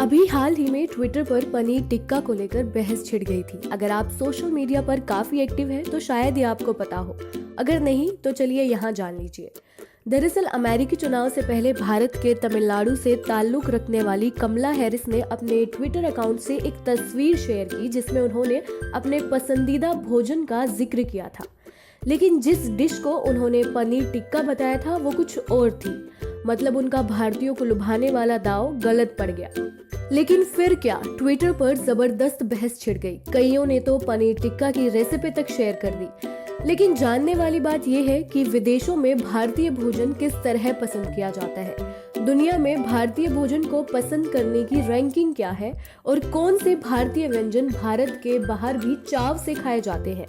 अभी हाल ही में ट्विटर पर पनीर टिक्का को लेकर बहस छिड़ गई थी। अगर आप सोशल मीडिया पर काफी एक्टिव हैं तो शायद ये आपको पता हो, अगर नहीं तो चलिए यहाँ जान लीजिए। दरअसल अमेरिकी चुनाव से पहले भारत के तमिलनाडु से ताल्लुक रखने वाली कमला हैरिस ने अपने ट्विटर अकाउंट से एक तस्वीर शेयर की जिसमें उन्होंने अपने पसंदीदा भोजन का जिक्र किया था। लेकिन जिस डिश को उन्होंने पनीर टिक्का बताया था वो कुछ और थी। मतलब उनका भारतीयों को लुभाने वाला दांव गलत पड़ गया। लेकिन फिर क्या, ट्विटर पर जबरदस्त बहस छिड़ गई। कईयों ने तो पनीर टिक्का की रेसिपी तक शेयर कर दी। लेकिन जानने वाली बात यह है कि विदेशों में भारतीय भोजन किस तरह पसंद किया जाता है। दुनिया में भारतीय भोजन को पसंद करने की रैंकिंग क्या है और कौन से भारतीय व्यंजन भारत के बाहर भी चाव से खाए जाते हैं।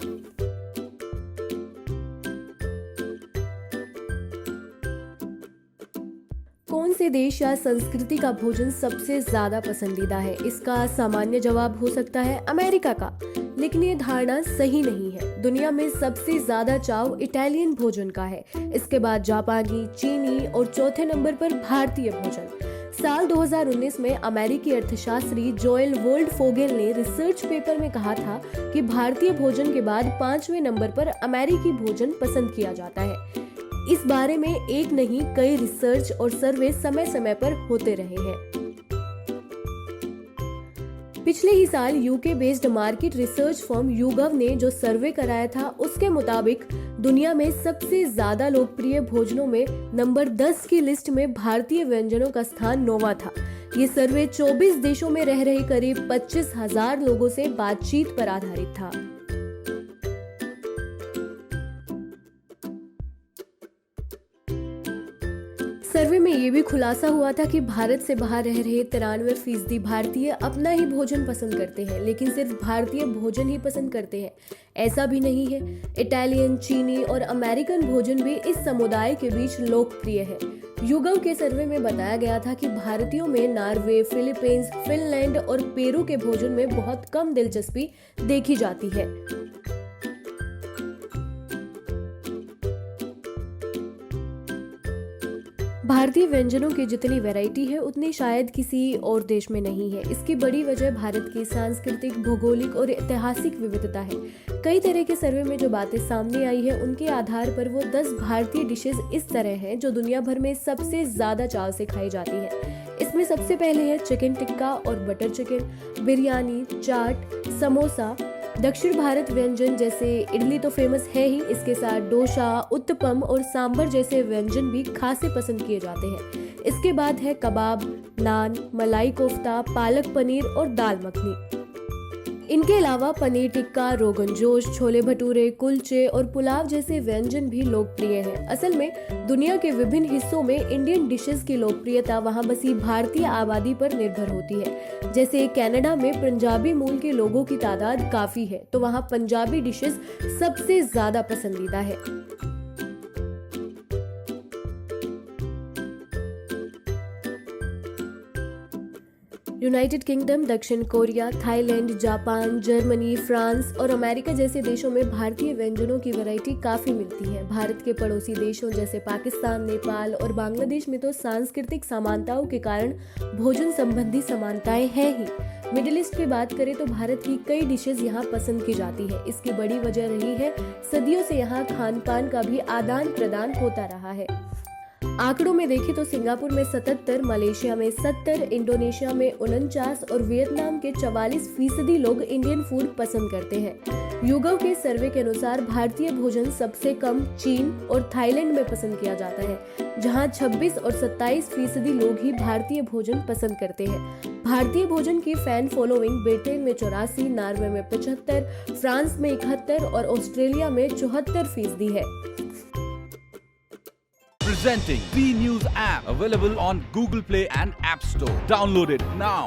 कौन से देश या संस्कृति का भोजन सबसे ज्यादा पसंदीदा है? इसका सामान्य जवाब हो सकता है अमेरिका का, लेकिन ये धारणा सही नहीं है। दुनिया में सबसे ज्यादा चाव इटालियन भोजन का है, इसके बाद जापानी, चीनी और चौथे नंबर पर भारतीय भोजन। साल 2019 में अमेरिकी अर्थशास्त्री जोएल वोल्डफोगेल ने रिसर्च पेपर में कहा था कि भारतीय भोजन के बाद 5वें नंबर पर अमेरिकी भोजन पसंद किया जाता है। इस बारे में एक नहीं कई रिसर्च और सर्वे समय समय पर होते रहे हैं। पिछले ही साल UK based market research firm YouGov ने जो सर्वे कराया था उसके मुताबिक दुनिया में सबसे ज्यादा लोकप्रिय भोजनों में नंबर 10 की लिस्ट में भारतीय व्यंजनों का स्थान 9वां था। ये सर्वे 24 देशों में रह रहे करीब 25,000 लोगों से बातचीत पर आधारित था। सर्वे में ये भी खुलासा हुआ था कि भारत से बाहर रह रहे 93% भारतीय अपना ही भोजन पसंद करते हैं, लेकिन सिर्फ भारतीय भोजन ही पसंद करते हैं ऐसा भी नहीं है। इटालियन, चीनी और अमेरिकन भोजन भी इस समुदाय के बीच लोकप्रिय है। YouGov के सर्वे में बताया गया था कि भारतीयों में नॉर्वे, फिलीपींस, फिनलैंड और पेरू के भोजन में बहुत कम दिलचस्पी देखी जाती है। भारतीय व्यंजनों की जितनी वैरायटी है उतनी शायद किसी और देश में नहीं है। इसकी बड़ी वजह भारत की सांस्कृतिक, भौगोलिक और ऐतिहासिक विविधता है। कई तरह के सर्वे में जो बातें सामने आई है उनके आधार पर वो 10 भारतीय डिशेज इस तरह हैं जो दुनिया भर में सबसे ज्यादा चाव से खाई जाती हैं। इसमें सबसे पहले है चिकन टिक्का और बटर चिकन, बिरयानी, चाट, समोसा। दक्षिण भारत व्यंजन जैसे इडली तो फेमस है ही, इसके साथ डोसा, उत्तपम और सांभर जैसे व्यंजन भी खासे पसंद किए जाते हैं। इसके बाद है कबाब, नान, मलाई कोफ्ता, पालक पनीर और दाल मखनी। इनके अलावा पनीर टिक्का, रोगन जोश, छोले भटूरे, कुलचे और पुलाव जैसे व्यंजन भी लोकप्रिय हैं। असल में दुनिया के विभिन्न हिस्सों में इंडियन डिशेस की लोकप्रियता वहां बसी भारतीय आबादी पर निर्भर होती है। जैसे कनाडा में पंजाबी मूल के लोगों की तादाद काफी है, तो वहां पंजाबी डिशेस सबसे ज्यादा पसंदीदा है। यूनाइटेड किंगडम, दक्षिण Korea, Thailand, Japan, Germany, France और अमेरिका जैसे देशों में भारतीय व्यंजनों की वैरायटी काफी मिलती है। भारत के पड़ोसी देशों जैसे पाकिस्तान, नेपाल और बांग्लादेश में तो सांस्कृतिक समानताओं के कारण भोजन संबंधी समानताएं हैं ही। मिडिल ईस्ट की बात करें तो भारत की कई डिशेज यहाँ पसंद की जाती है। इसकी बड़ी वजह रही है सदियों से यहाँ खान पान का भी आदान प्रदान होता रहा है। आंकड़ों में देखें तो सिंगापुर में 77, मलेशिया में 70, इंडोनेशिया में 49 और वियतनाम के 44% लोग इंडियन फूड पसंद करते हैं। YouGov के सर्वे के अनुसार भारतीय भोजन सबसे कम चीन और थाईलैंड में पसंद किया जाता है, जहां 26 और 27% लोग ही भारतीय भोजन पसंद करते हैं। भारतीय भोजन की फैन फॉलोइंग ब्रिटेन में 84, नॉर्वे में 75, फ्रांस में 71 और ऑस्ट्रेलिया में 74% है। Presenting V News app, available on Google Play and App Store. Download it now.